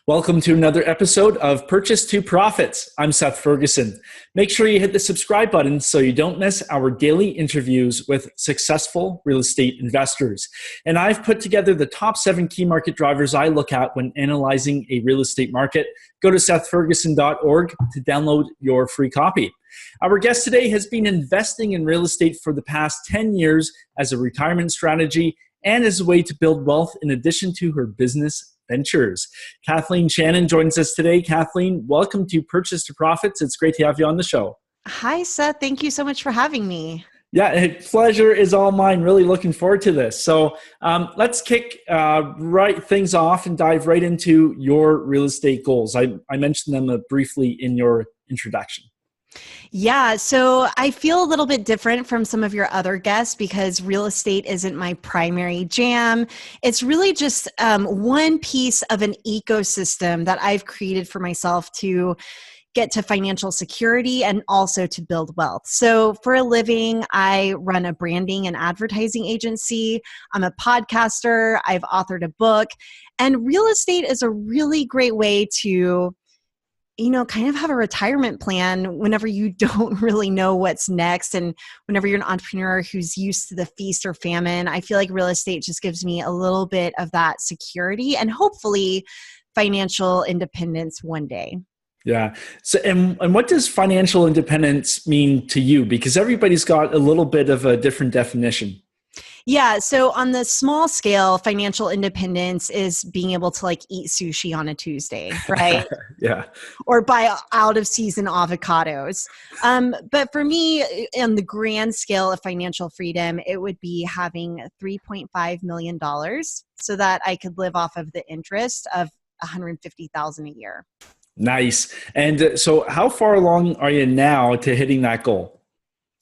Welcome to another episode of Purchase to Profits. I'm Seth Ferguson. Make sure you hit the subscribe button so you don't miss our daily interviews with successful real estate investors. And I've put together the top 7 key market drivers I look at when analyzing a real estate market. Go to sethferguson.org to download your free copy. Our guest today has been investing in real estate for the past 10 years as a retirement strategy and as a way to build wealth in addition to her business ventures. Kathleen Shannon joins us today. Kathleen, welcome to Purchase to Profits. It's great to have you on the show. Hi, Seth. Thank you so much for having me. Yeah, pleasure is all mine. Really looking forward to this. So let's kick right things off and dive right into your real estate goals. I mentioned them briefly in your introduction. Yeah, so I feel a little bit different from some of your other guests because real estate isn't my primary jam. It's really just one piece of an ecosystem that I've created for myself to get to financial security and also to build wealth. So for a living, I run a branding and advertising agency. I'm a podcaster. I've authored a book. And real estate is a really great way to kind of have a retirement plan whenever you don't really know what's next. And whenever you're an entrepreneur who's used to the feast or famine, I feel like real estate just gives me a little bit of that security and hopefully financial independence one day. Yeah. So, and what does financial independence mean to you? Because everybody's got a little bit of a different definition. Yeah. So on the small scale, financial independence is being able to eat sushi on a Tuesday, right? Yeah. Or buy out of season avocados. But for me, on the grand scale of financial freedom, it would be having $3.5 million so that I could live off of the interest of $150,000 a year. Nice. And so how far along are you now to hitting that goal?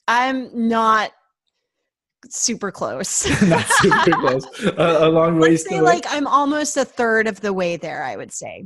I'm not super close. Not super close. A long ways to say I'm almost a third of the way there, I would say.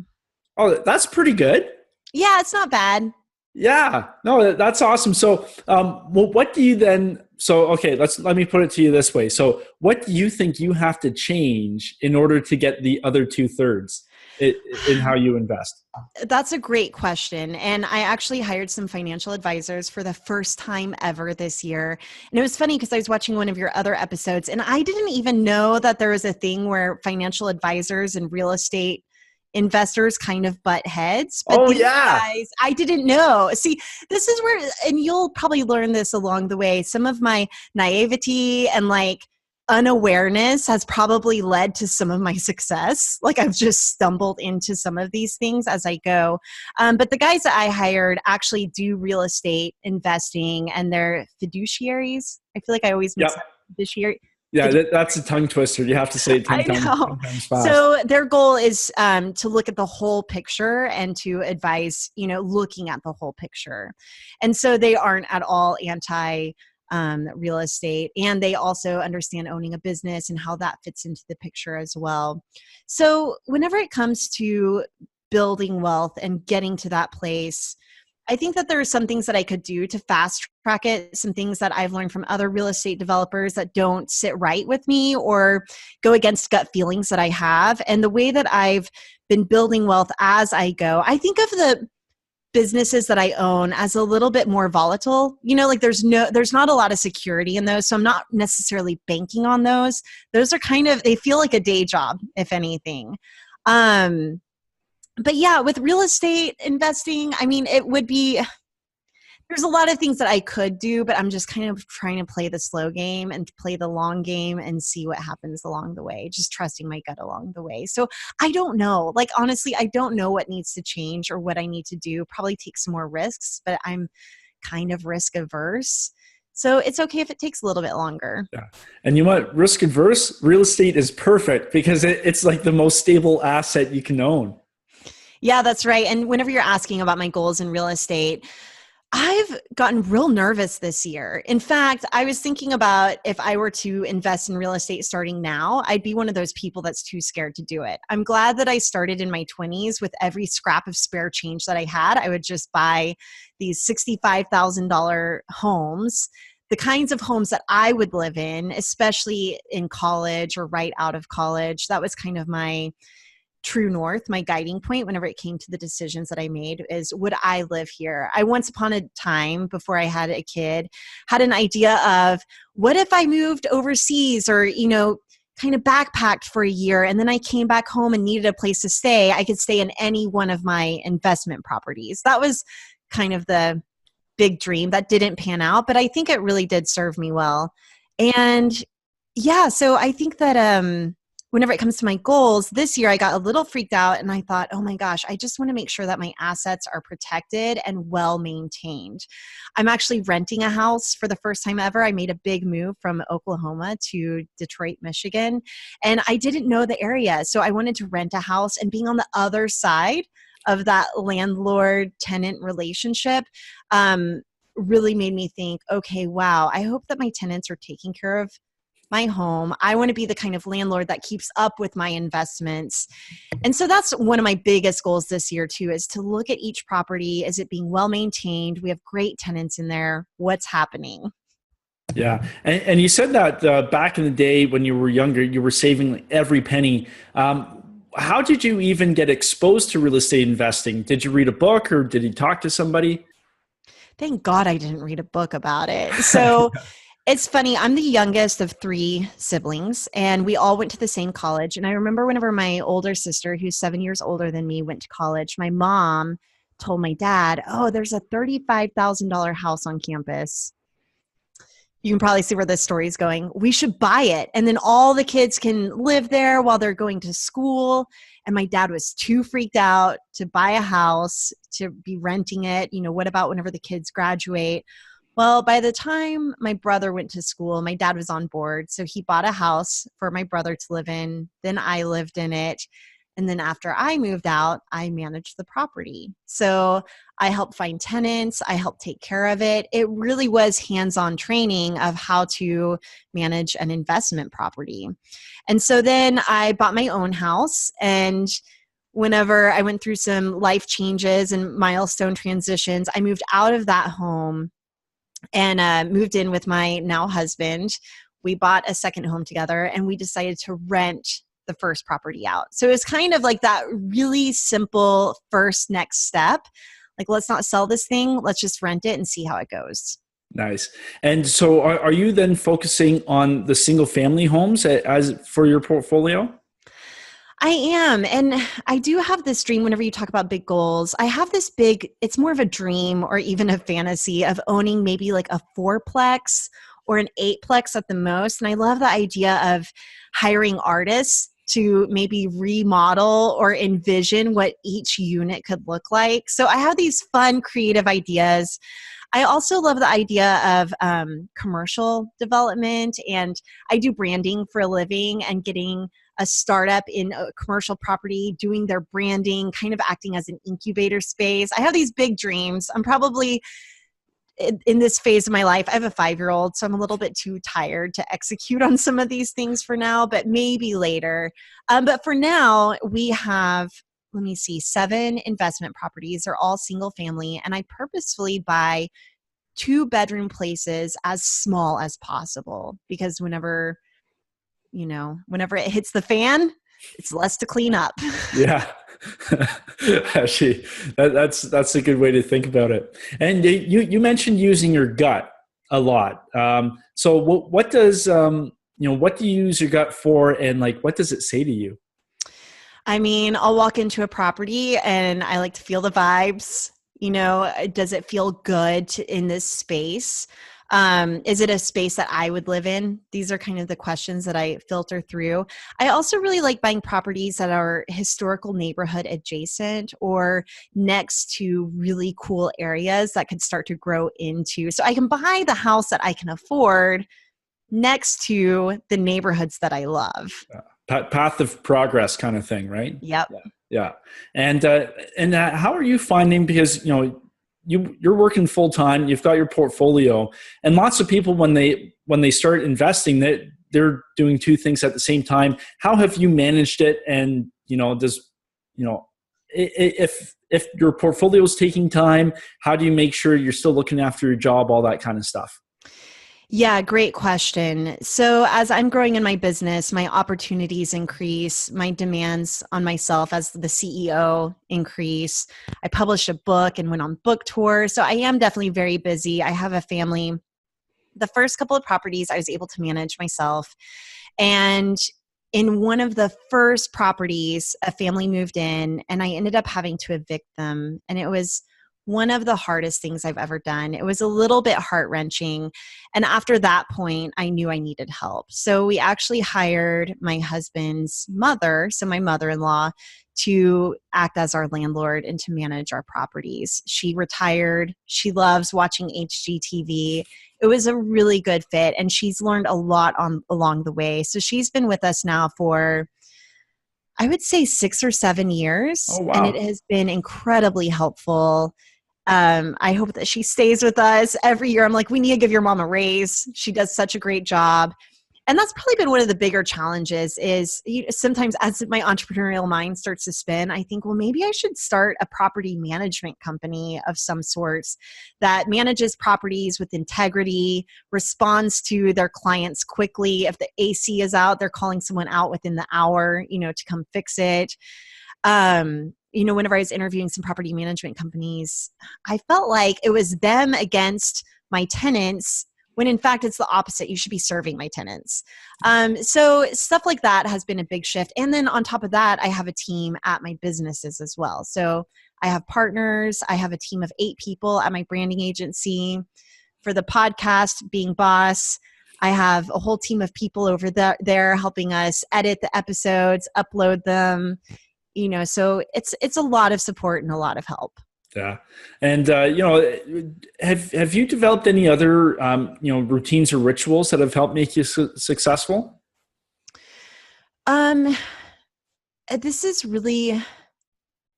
Oh, that's pretty good. Yeah, it's not bad. Yeah, no, that's awesome. So, what do you then? So, okay, let me put it to you this way. So, what do you think you have to change in order to get the other 2/3 in how you invest? That's a great question. And I actually hired some financial advisors for the first time ever this year. And it was funny because I was watching one of your other episodes and I didn't even know that there was a thing where financial advisors and real estate investors kind of butt heads. But guys, I didn't know. See, this is where, and you'll probably learn this along the way, some of my naivety and unawareness has probably led to some of my success. I've just stumbled into some of these things as I go. But the guys that I hired actually do real estate investing and they're fiduciaries. I feel like I always mix up fiduciary. Yeah, that's a tongue twister. You have to say it 10 times fast. So their goal is to look at the whole picture and to advise, looking at the whole picture. And so they aren't at all anti real estate. And they also understand owning a business and how that fits into the picture as well. So whenever it comes to building wealth and getting to that place, I think that there are some things that I could do to fast track it, some things that I've learned from other real estate developers that don't sit right with me or go against gut feelings that I have. And the way that I've been building wealth as I go, I think of the businesses that I own as a little bit more volatile. There's not a lot of security in those. So I'm not necessarily banking on those. Those are they feel like a day job, if anything. But yeah, with real estate investing, there's a lot of things that I could do, but I'm just kind of trying to play the slow game and play the long game and see what happens along the way, just trusting my gut along the way. So I don't know, honestly, I don't know what needs to change or what I need to do. Probably take some more risks, but I'm kind of risk averse. So it's okay if it takes a little bit longer. Yeah. And you know what? Risk averse, real estate is perfect because it's the most stable asset you can own. Yeah, that's right. And whenever you're asking about my goals in real estate, I've gotten real nervous this year. In fact, I was thinking about if I were to invest in real estate starting now, I'd be one of those people that's too scared to do it. I'm glad that I started in my 20s with every scrap of spare change that I had. I would just buy these $65,000 homes, the kinds of homes that I would live in, especially in college or right out of college. That was kind of my true north, my guiding point whenever it came to the decisions that I made is, would I live here? I once upon a time, before I had a kid, had an idea of, what if I moved overseas or, kind of backpacked for a year and then I came back home and needed a place to stay? I could stay in any one of my investment properties. That was kind of the big dream that didn't pan out, but I think it really did serve me well. And yeah, so I think that whenever it comes to my goals this year, I got a little freaked out and I thought, oh my gosh, I just want to make sure that my assets are protected and well maintained. I'm actually renting a house for the first time ever. I made a big move from Oklahoma to Detroit, Michigan, and I didn't know the area. So I wanted to rent a house, and being on the other side of that landlord-tenant relationship really made me think, okay, wow, I hope that my tenants are taking care of my home. I want to be the kind of landlord that keeps up with my investments. And so that's one of my biggest goals this year too, is to look at each property. Is it being well maintained? We have great tenants in there. What's happening? Yeah. And you said that back in the day when you were younger, you were saving every penny. How did you even get exposed to real estate investing? Did you read a book or did you talk to somebody? Thank God I didn't read a book about it. So it's funny. I'm the youngest of 3 siblings, and we all went to the same college. And I remember whenever my older sister, who's 7 years older than me, went to college, my mom told my dad, oh, there's a $35,000 house on campus. You can probably see where this story is going. We should buy it. And then all the kids can live there while they're going to school. And my dad was too freaked out to buy a house, to be renting it. What about whenever the kids graduate? Well, by the time my brother went to school, my dad was on board. So he bought a house for my brother to live in. Then I lived in it. And then after I moved out, I managed the property. So I helped find tenants. I helped take care of it. It really was hands-on training of how to manage an investment property. And so then I bought my own house. And whenever I went through some life changes and milestone transitions, I moved out of that home and moved in with my now husband. We bought a second home together, and we decided to rent the first property out. So it was kind of like that really simple first next step. Like, let's not sell this thing. Let's just rent it and see how it goes. Nice. And so are you then focusing on the single family homes as for your portfolio? I am. And I do have this dream whenever you talk about big goals. I have this it's more of a dream or even a fantasy of owning maybe like a 4-plex or an 8-plex at the most. And I love the idea of hiring artists to maybe remodel or envision what each unit could look like. So I have these fun, creative ideas. I also love the idea of commercial development, and I do branding for a living, and getting a startup in a commercial property, doing their branding, kind of acting as an incubator space. I have these big dreams. I'm probably in this phase of my life. I have a 5-year-old, so I'm a little bit too tired to execute on some of these things for now, but maybe later. But for now, we have, let me see, 7 investment properties. They're all single family, and I purposefully buy 2-bedroom places as small as possible, because whenever it hits the fan, it's less to clean up. Yeah. Actually, that's a good way to think about it. And you mentioned using your gut a lot. So what does what do you use your gut for, and like what does it say to you? I mean, I'll walk into a property and I like to feel the vibes. Does it feel good in this space? Is it a space that I would live in? These are kind of the questions that I filter through. I also really like buying properties that are historical neighborhood adjacent or next to really cool areas that could start to grow into. So I can buy the house that I can afford next to the neighborhoods that I love. Path of progress kind of thing, right? Yep. Yeah. And how are you finding, because you're working full time, you've got your portfolio, and lots of people when they start investing, that they're doing 2 things at the same time. How have you managed it? And if your portfolio is taking time, how do you make sure you're still looking after your job, all that kind of stuff? Yeah, great question. So, as I'm growing in my business, my opportunities increase, my demands on myself as the CEO increase. I published a book and went on book tour. So, I am definitely very busy. I have a family. The first couple of properties I was able to manage myself. And in one of the first properties, a family moved in and I ended up having to evict them. And it was one of the hardest things I've ever done. It was a little bit heart wrenching. And after that point, I knew I needed help. So we actually hired my husband's mother, so my mother in law, to act as our landlord and to manage our properties. She retired. She loves watching HGTV. It was a really good fit, and she's learned a lot along the way. So she's been with us now for, I would say, 6 or 7 years, Oh, and it wow. has been incredibly helpful. I hope that she stays with us every year. I'm like, we need to give your mom a raise. She does such a great job. And that's probably been one of the bigger challenges is sometimes as my entrepreneurial mind starts to spin, I think, well, maybe I should start a property management company of some sorts that manages properties with integrity, responds to their clients quickly. If the AC is out, they're calling someone out within the hour, to come fix it. Whenever I was interviewing some property management companies, I felt like it was them against my tenants when in fact it's the opposite. You should be serving my tenants. So stuff like that has been a big shift. And then on top of that, I have a team at my businesses as well. So I have partners. I have a team of 8 people at my branding agency. For the podcast, Being Boss, I have a whole team of people over there helping us edit the episodes, upload them. So it's a lot of support and a lot of help. Yeah. And, have you developed any other, routines or rituals that have helped make you successful? Um, this is really,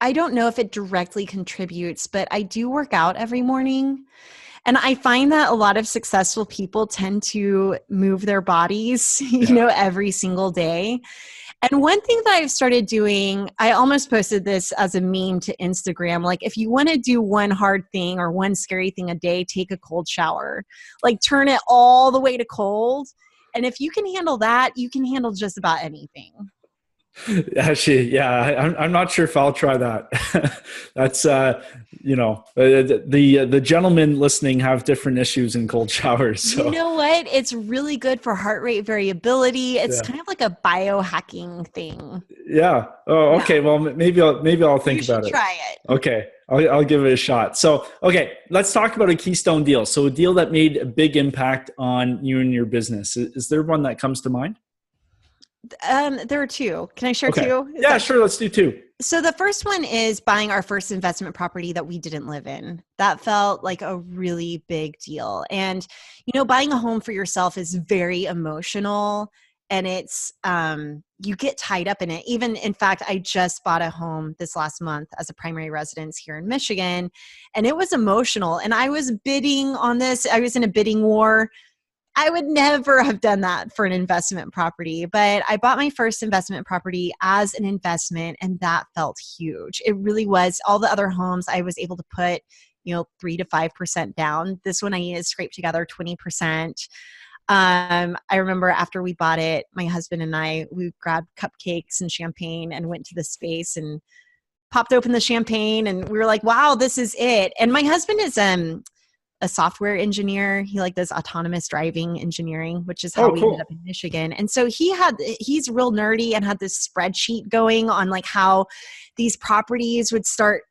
I don't know if it directly contributes, but I do work out every morning. And I find that a lot of successful people tend to move their bodies, Yeah. every single day. And one thing that I've started doing, I almost posted this as a meme to Instagram. Like, if you want to do one hard thing or one scary thing a day, take a cold shower. Like, turn it all the way to cold. And if you can handle that, you can handle just about anything. Actually, yeah, I'm not sure if I'll try that. That's the gentlemen listening have different issues in cold showers. You So know what? It's really good for heart rate variability. It's yeah, kind of like a biohacking thing. yeah. Oh, Yeah, okay. Well, maybe I'll think you should about it. try it. Okay, I'll give it a shot. So okay, let's talk about a Keystone deal. So a deal that made a big impact on you and your business. Is there one that comes to mind? There are two. Can I share Okay. two? Is Yeah, that sure. Let's do two. so? The first one is buying our first investment property that we didn't live in. That felt like a really big deal. And, buying a home for yourself is very emotional and it's, you get tied up in it. Even, in fact, I just bought a home this last month as a primary residence here in Michigan, and it was emotional. And I was bidding on this, I was in a bidding war. I would never have done that for an investment property, but I bought my first investment property as an investment, and that felt huge. It really was. All the other homes I was able to put, 3 to 5% down. This one I needed to scrape together 20%. I remember after we bought it, my husband and I, we grabbed cupcakes and champagne and went to the space and popped open the champagne, and we were like, wow, this is it. And my husband is a software engineer. He does autonomous driving engineering, which is how Oh, we ended up cool. in Michigan. And so he's real nerdy and had this spreadsheet going on how these properties would start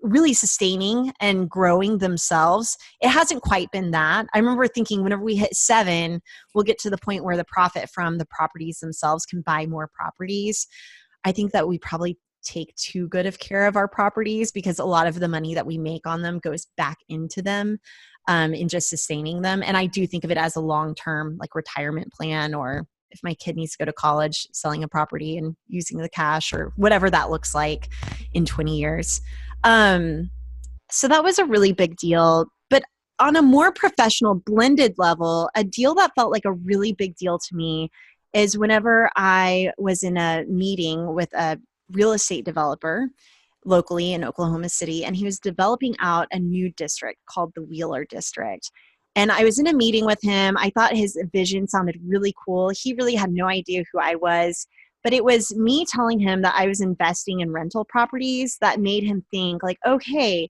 really sustaining and growing themselves. It hasn't quite been that. I remember thinking whenever we hit 7, we'll get to the point where the profit from the properties themselves can buy more properties. I think that we probably take too good of care of our properties because a lot of the money that we make on them goes back into them in just sustaining them. And I do think of it as a long-term retirement plan, or if my kid needs to go to college, selling a property and using the cash or whatever that looks like in 20 years. So that was a really big deal. But on a more professional blended level, a deal that felt like a really big deal to me is whenever I was in a meeting with a real estate developer locally in Oklahoma City, and he was developing out a new district called the Wheeler District. And I was in a meeting with him. I thought his vision sounded really cool. He really had no idea who I was, but it was me telling him that I was investing in rental properties that made him think like, okay,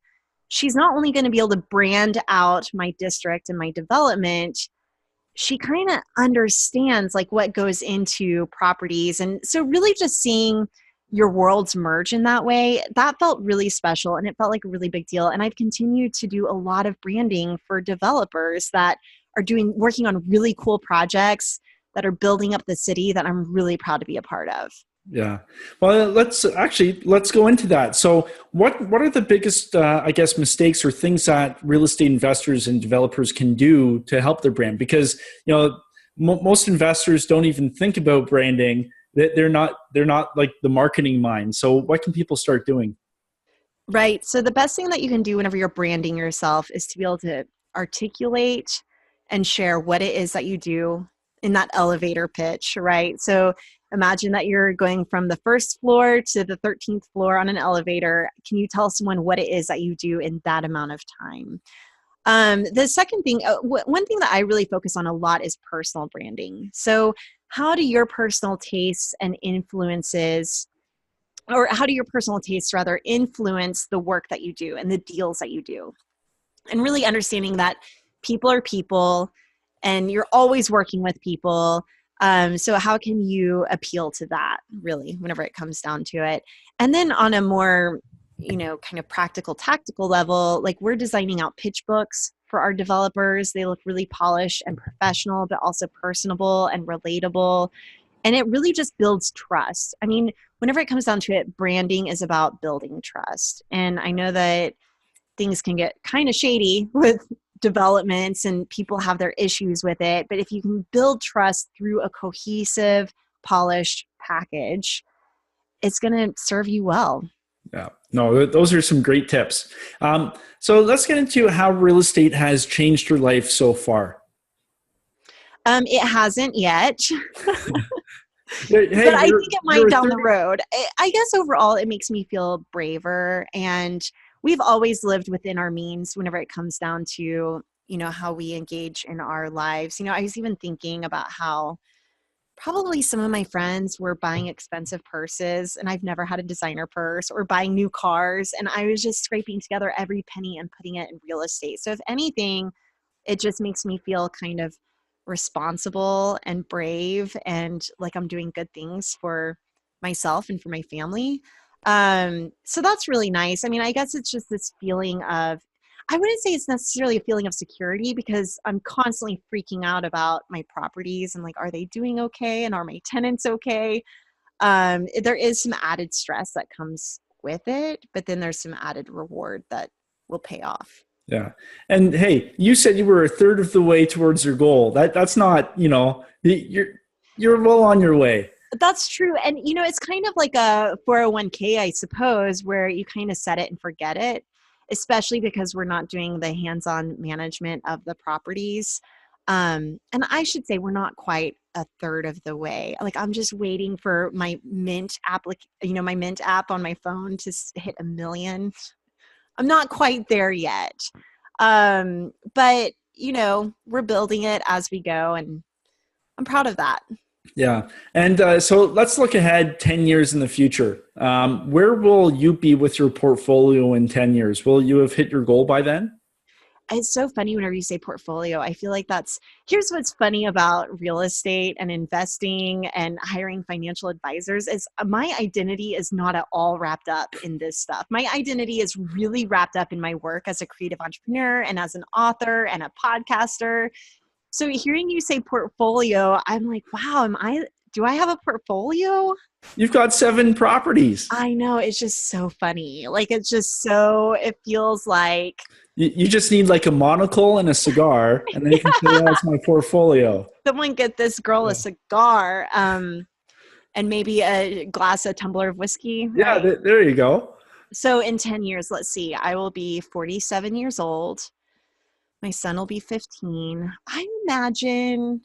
she's not only going to be able to brand out my district and my development, she kind of understands like what goes into properties. And so really just seeing your worlds merge in that way, that felt really special and it felt like a really big deal. And I've continued to do a lot of branding for developers that are working on really cool projects that are building up the city that I'm really proud to be a part of. Yeah. Well, let's go into that. So what are the biggest, I guess, mistakes or things that real estate investors and developers can do to help their brand? Because, most investors don't even think about branding. They're not like the marketing mind. So what can people start doing? Right. So the best thing that you can do whenever you're branding yourself is to be able to articulate and share what it is that you do in that elevator pitch, right? So imagine that you're going from the first floor to the 13th floor on an elevator. Can you tell someone what it is that you do in that amount of time? The second thing, one thing that I really focus on a lot is personal branding. So how do your personal tastes and influences or how do your personal tastes rather influence the work that you do and the deals that you do? And really understanding that people are people and you're always working with people. So how can you appeal to that really whenever it comes down to it? And then on a more, kind of practical, tactical level, like we're designing out pitch books for our developers. They look really polished and professional, but also personable and relatable. And it really just builds trust. I mean, whenever it comes down to it, branding is about building trust. And I know that things can get kind of shady with developments and people have their issues with it. But if you can build trust through a cohesive, polished package, it's going to serve you well. Yeah, no, those are some great tips. So let's get into how real estate has changed your life so far. It hasn't yet. Hey, But I think it might you're down the 30. road. I guess overall, it makes me feel braver. And we've always lived within our means whenever it comes down to, how we engage in our lives. I was even thinking about how probably some of my friends were buying expensive purses and I've never had a designer purse or buying new cars. And I was just scraping together every penny and putting it in real estate. So if anything, it just makes me feel kind of responsible and brave and like I'm doing good things for myself and for my family. So that's really nice. I mean, I guess it's just this feeling of, I wouldn't say it's necessarily a feeling of security because I'm constantly freaking out about my properties and like, are they doing okay? And are my tenants okay? There is some added stress that comes with it, but then there's some added reward that will pay off. Yeah. And hey, you said you were a third of the way towards your goal. That's not, you're well on your way. That's true. And, it's kind of like a 401k, I suppose, where you kind of set it and forget it, especially because we're not doing the hands-on management of the properties. And I should say we're not quite a third of the way. Like I'm just waiting for my Mint my Mint app on my phone to hit 1 million. I'm not quite there yet. But, we're building it as we go and I'm proud of that. Yeah. And so let's look ahead 10 years in the future. Where will you be with your portfolio in 10 years? Will you have hit your goal by then? It's so funny whenever you say portfolio. I feel like here's what's funny about real estate and investing and hiring financial advisors is my identity is not at all wrapped up in this stuff. My identity is really wrapped up in my work as a creative entrepreneur and as an author and a podcaster. So hearing you say portfolio, I'm like, wow, do I have a portfolio? You've got 7 properties. I know, it's just so funny. Like, it feels like You just need like a monocle and a cigar, and then you can say, "Oh, it's my portfolio." someone get this girl a cigar, and maybe a tumbler of whiskey, Yeah, right? there you go. So in 10 years, let's see, I will be 47 years old. My son will be 15. I imagine,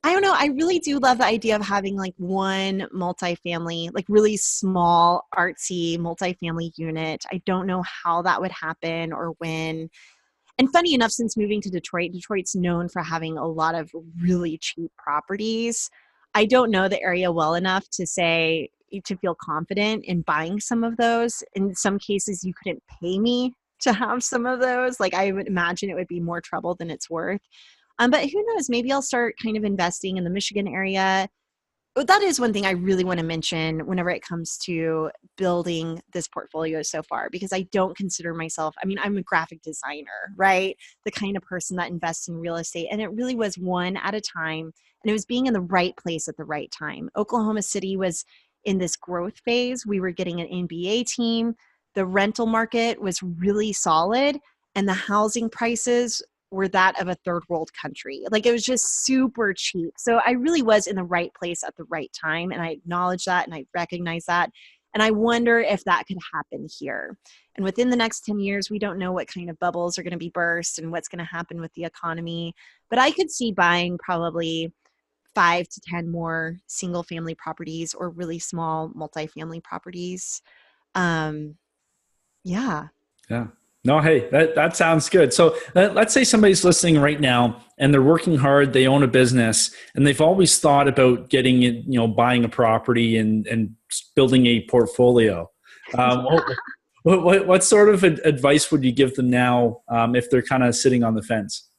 I don't know, I really do love the idea of having like one multifamily, like really small, artsy multifamily unit. I don't know how that would happen or when. And funny enough, since moving to Detroit, Detroit's known for having a lot of really cheap properties. I don't know the area well enough to say, to feel confident in buying some of those. In some cases, you couldn't pay me to have some of those. Like, I would imagine it would be more trouble than it's worth. But who knows? Maybe I'll start kind of investing in the Michigan area. But that is one thing I really want to mention whenever it comes to building this portfolio so far, because I don't consider myself, I mean, I'm a graphic designer, right? The kind of person that invests in real estate. And it really was one at a time. And it was being in the right place at the right time. Oklahoma City was in this growth phase. We were getting an NBA team. The rental market was really solid. And the housing prices were that of a third world country. Like, it was just super cheap. So I really was in the right place at the right time. And I acknowledge that and I recognize that. And I wonder if that could happen here. And within the next 10 years, we don't know what kind of bubbles are going to be burst and what's going to happen with the economy. But I could see buying probably 5 to 10 more single family properties or really small multifamily properties. Yeah. Yeah. No, hey, that sounds good. So let's say somebody's listening right now and they're working hard, they own a business, and they've always thought about getting it, buying a property and building a portfolio. What sort of advice would you give them now if they're kind of sitting on the fence?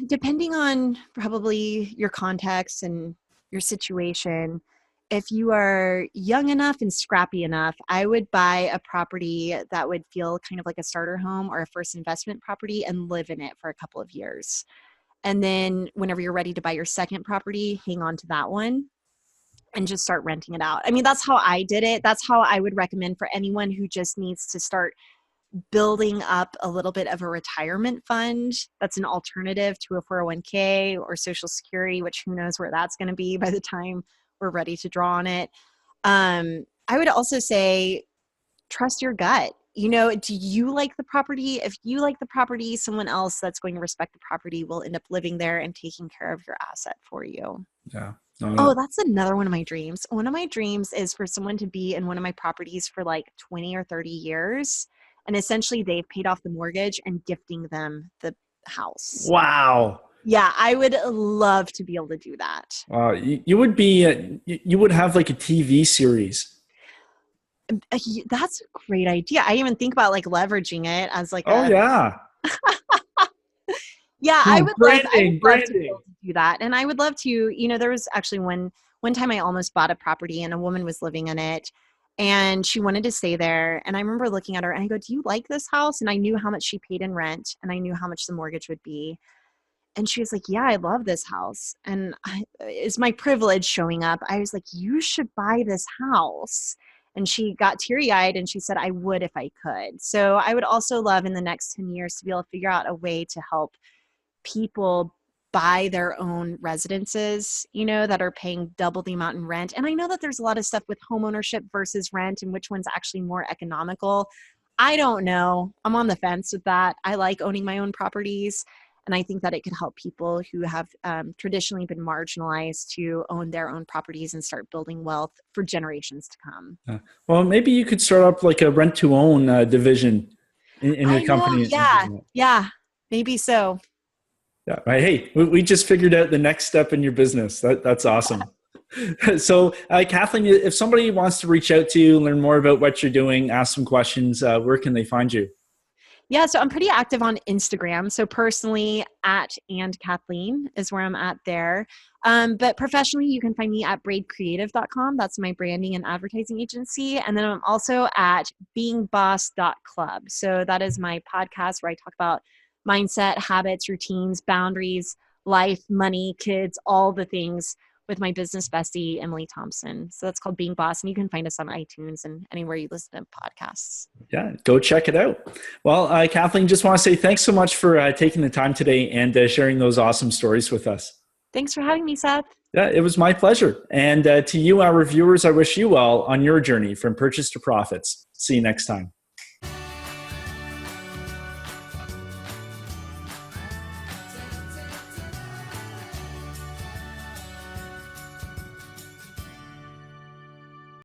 Depending on probably your context and your situation, if you are young enough and scrappy enough, I would buy a property that would feel kind of like a starter home or a first investment property and live in it for a couple of years. And then whenever you're ready to buy your second property, hang on to that one and just start renting it out. I mean, that's how I did it. That's how I would recommend for anyone who just needs to start building up a little bit of a retirement fund. That's an alternative to a 401k or Social Security, which who knows where that's going to be by the time we're ready to draw on it. I would also say, trust your gut. Do you like the property? If you like the property, someone else that's going to respect the property will end up living there and taking care of your asset for you. Yeah. Oh, that's another one of my dreams. One of my dreams is for someone to be in one of my properties for like 20 or 30 years. And essentially they've paid off the mortgage and gifting them the house. Wow. Yeah, I would love to be able to do that. You would be, you would have like a TV series. That's a great idea. I even think about like leveraging it as like yeah. Yeah, I would love to be branding. able to do that. And I would love to, there was actually one time I almost bought a property and a woman was living in it and she wanted to stay there. And I remember looking at her and I go, do you like this house? And I knew how much she paid in rent and I knew how much the mortgage would be. And she was like, yeah, I love this house. And it's my privilege showing up. I was like, you should buy this house. And she got teary-eyed and she said, I would if I could. So I would also love in the next 10 years to be able to figure out a way to help people buy their own residences, that are paying double the amount in rent. And I know that there's a lot of stuff with home ownership versus rent and which one's actually more economical. I don't know. I'm on the fence with that. I like owning my own properties. And I think that it could help people who have traditionally been marginalized to own their own properties and start building wealth for generations to come. Well, maybe you could start up like a rent-to-own division in your company. Yeah, maybe so. Yeah, right. Hey, we just figured out the next step in your business. That's awesome. So, Kathleen, if somebody wants to reach out to you, learn more about what you're doing, ask some questions, where can they find you? Yeah, so I'm pretty active on Instagram. So personally, @andkathleen is where I'm at there. But professionally, you can find me at braidcreative.com. That's my branding and advertising agency. And then I'm also at beingboss.club. So that is my podcast where I talk about mindset, habits, routines, boundaries, life, money, kids, all the things with my business bestie, Emily Thompson. So that's called Being Boss. And you can find us on iTunes and anywhere you listen to podcasts. Yeah, go check it out. Well, Kathleen, just want to say thanks so much for taking the time today and sharing those awesome stories with us. Thanks for having me, Seth. Yeah, it was my pleasure. And to you, our viewers, I wish you well on your journey from purchase to profits. See you next time.